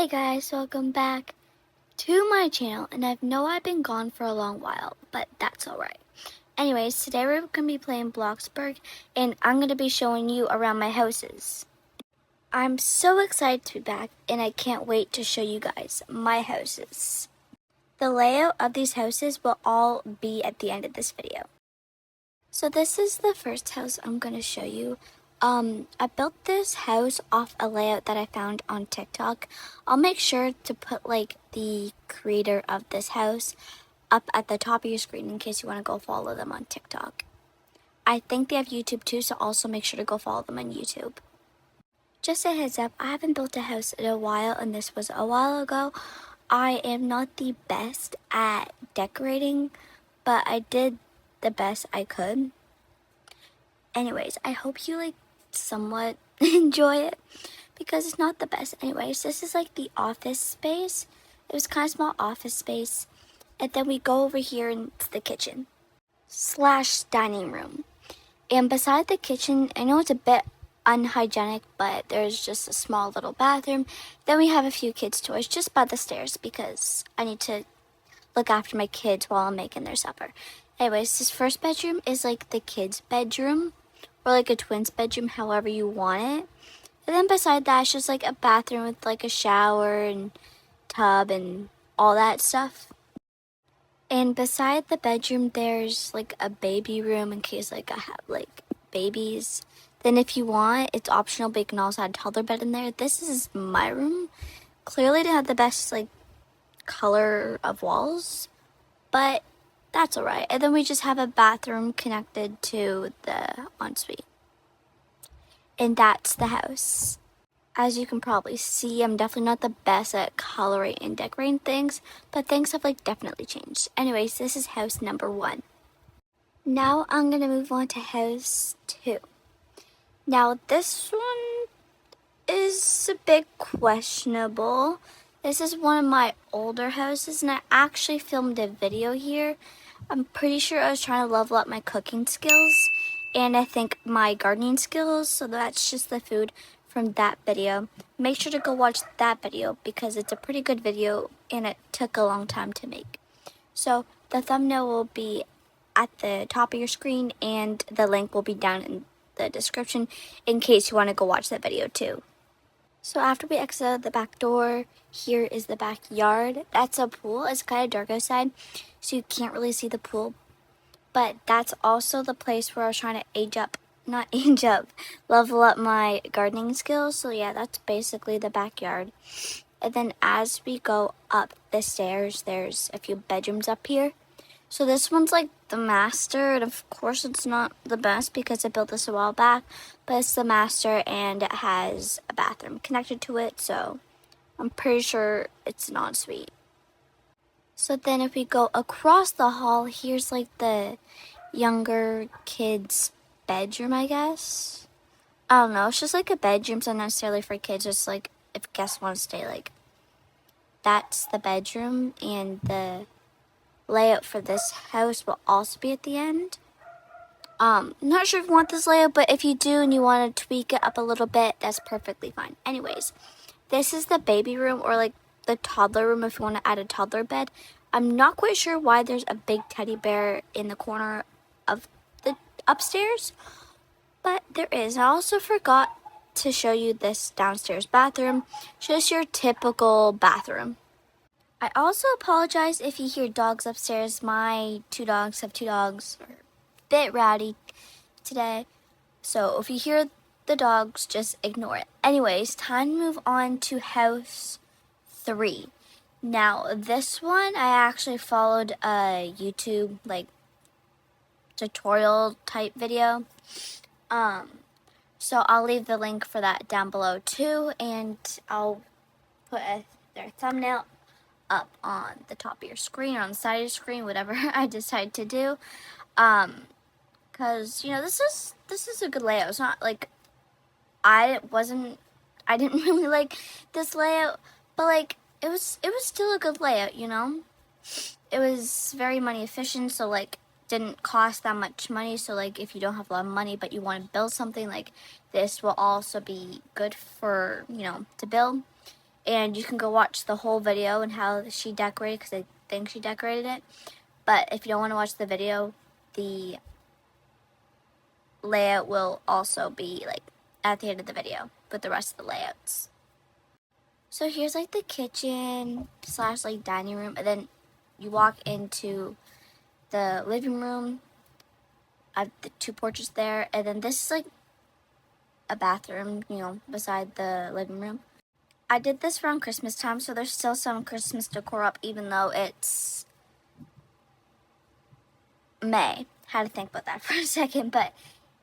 Hey guys, welcome back to my channel, and I know I've been gone for a long while, but that's alright. Anyways, today we're going to be playing BloxBurg, and I'm going to be showing you around my houses. I'm so excited to be back, and I can't wait to show you guys my houses. The layout of these houses will all be at the end of this video. So this is the first house I'm going to show you. I built this house off a layout that I found on TikTok. I'll make sure to put the creator of this house up at the top of your screen in case you want to go follow them on TikTok. I think they have YouTube too, so also make sure to go follow them on YouTube. Just a heads up, I haven't built a house in a while, and this was a while ago. I am not the best at decorating, but I did the best I could. Anyways, I hope you somewhat enjoy it because it's not the best. Anyways, this is the office space. It was kind of small office space, and then we go over here into the kitchen / dining room. And beside the kitchen, I know it's a bit unhygienic, but there's just a small little bathroom. Then we have a few kids' toys just by the stairs because I need to look after my kids while I'm making their supper. Anyways, this first bedroom is the kids' bedroom, or a twin's bedroom, however you want it. And then beside that, it's just a bathroom with a shower and tub and all that stuff. And beside the bedroom, there's a baby room in case I have babies. Then if you want, it's optional, but you can also add a toddler bed in there. This is my room. Clearly didn't have the best color of walls, but that's alright. And then we just have a bathroom connected to the ensuite. And that's the house. As you can probably see, I'm definitely not the best at coloring and decorating things, but things have definitely changed. Anyways, this is house number 1. Now I'm going to move on to house 2. Now this one is a bit questionable. This is one of my older houses, and I actually filmed a video here. I'm pretty sure I was trying to level up my cooking skills and I think my gardening skills, so that's just the food from that video. Make sure to go watch that video because it's a pretty good video and it took a long time to make. So the thumbnail will be at the top of your screen and the link will be down in the description in case you want to go watch that video too. So after we exit the back door, here is the backyard. That's a pool. It's kind of dark outside, so you can't really see the pool. But that's also the place where I was trying to level up my gardening skills. So yeah, that's basically the backyard. And then as we go up the stairs, there's a few bedrooms up here. So this one's the master, and of course it's not the best because I built this a while back, but it's the master and it has a bathroom connected to it, so I'm pretty sure it's an ensuite. So then if we go across the hall, here's the younger kids' bedroom, I guess. I don't know, it's just a bedroom, so not necessarily for kids, just if guests want to stay, that's the bedroom, and the layout for this house will also be at the end. Not sure if you want this layout, but if you do and you want to tweak it up a little bit, that's perfectly fine. Anyways, this is the baby room, or the toddler room if you want to add a toddler bed. I'm not quite sure why there's a big teddy bear in the corner of the upstairs, but there is. I also forgot to show you this downstairs bathroom, just your typical bathroom. I also apologize if you hear dogs upstairs. My 2 dogs are a bit rowdy today. So if you hear the dogs, just ignore it. Anyways, time to move on to house 3. Now this one, I actually followed a YouTube tutorial type video. So I'll leave the link for that down below too, and I'll put their thumbnail up on the top of your screen or on the side of your screen, whatever I decide to do. Cause this is a good layout. It's not I didn't really like this layout, but it was still a good layout, It was very money efficient, so didn't cost that much money. So if you don't have a lot of money but you want to build something, this will also be good for, to build. and you can go watch the whole video and how she decorated, because I think she decorated it. But if you don't want to watch the video, the layout will also be like at the end of the video with the rest of the layouts. So here's like the kitchen / like dining room, and then you walk into the living room. I have the 2 porches there, and then this is like a bathroom, you know, beside the living room. I did this around Christmas time, so there's still some Christmas decor up, even though it's May. Had to think about that for a second, but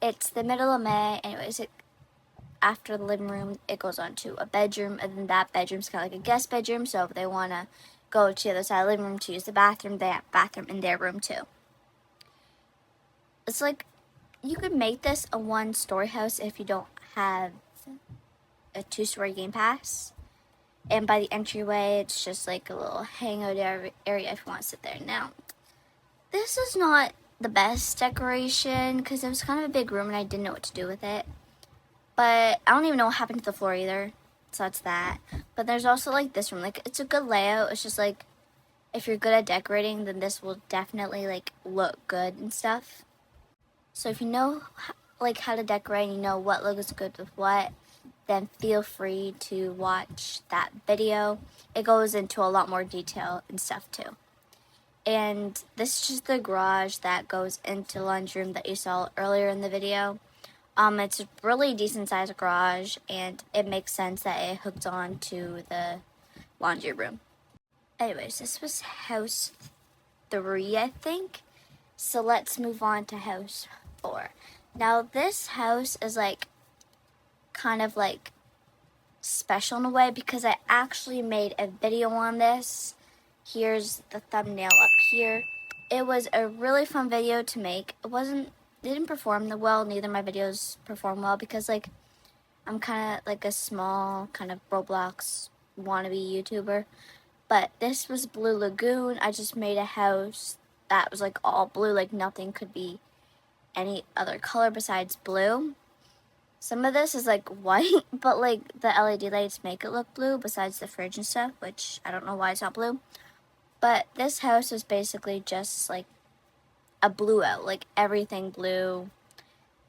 it's the middle of May. Anyways, after the living room, it goes on to a bedroom, and then that bedroom's kind of like a guest bedroom, so if they want to go to the other side of the living room to use the bathroom, they have a bathroom in their room too. It's like, you could make this a 1-story house if you don't have a 2-story game pass. And by the entryway, it's just like a little hangout area if you want to sit there. Now, this is not the best decoration because it was kind of a big room and I didn't know what to do with it. But I don't even know what happened to the floor either. So that's that. But there's also like this room. Like, it's a good layout. It's just like, if you're good at decorating, then this will definitely like look good and stuff. So if you know like how to decorate and you know what looks good with what, then feel free to watch that video. It goes into a lot more detail and stuff too. And this is just the garage that goes into the laundry room that you saw earlier in the video. It's a really decent sized garage, and it makes sense that it hooked on to the laundry room. Anyways, this was house 3, I think. So let's move on to house 4. Now this house is like kind of like special in a way because I actually made a video on this. Here's the thumbnail up here. It was a really fun video to make. It didn't perform well. Neither of my videos perform well because like I'm kind of like a small kind of Roblox wannabe YouTuber. But this was Blue Lagoon. I just made a house that was like all blue, like nothing could be any other color besides blue. Some of this is like white, but like the LED lights make it look blue besides the fridge and stuff, which I don't know why it's not blue. But this house was basically just like a blue out, like everything blue.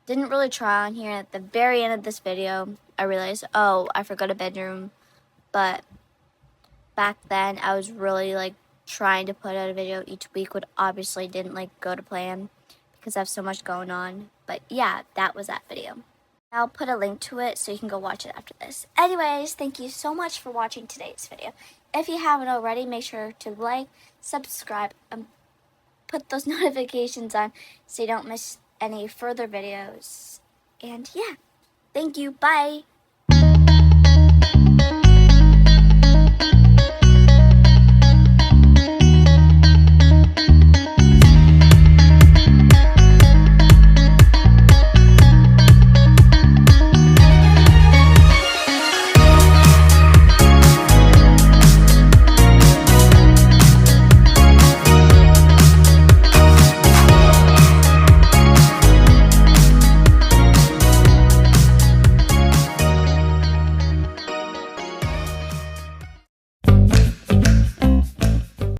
Didn't really try on here. At the very end of this video, I realized, oh, I forgot a bedroom. But back then, I was really like trying to put out a video each week, which obviously didn't like go to plan because I have so much going on. But yeah, that was that video. I'll put a link to it so you can go watch it after this. Anyways, thank you so much for watching today's video. If you haven't already, make sure to like, subscribe, and put those notifications on so you don't miss any further videos. And yeah, thank you. Bye.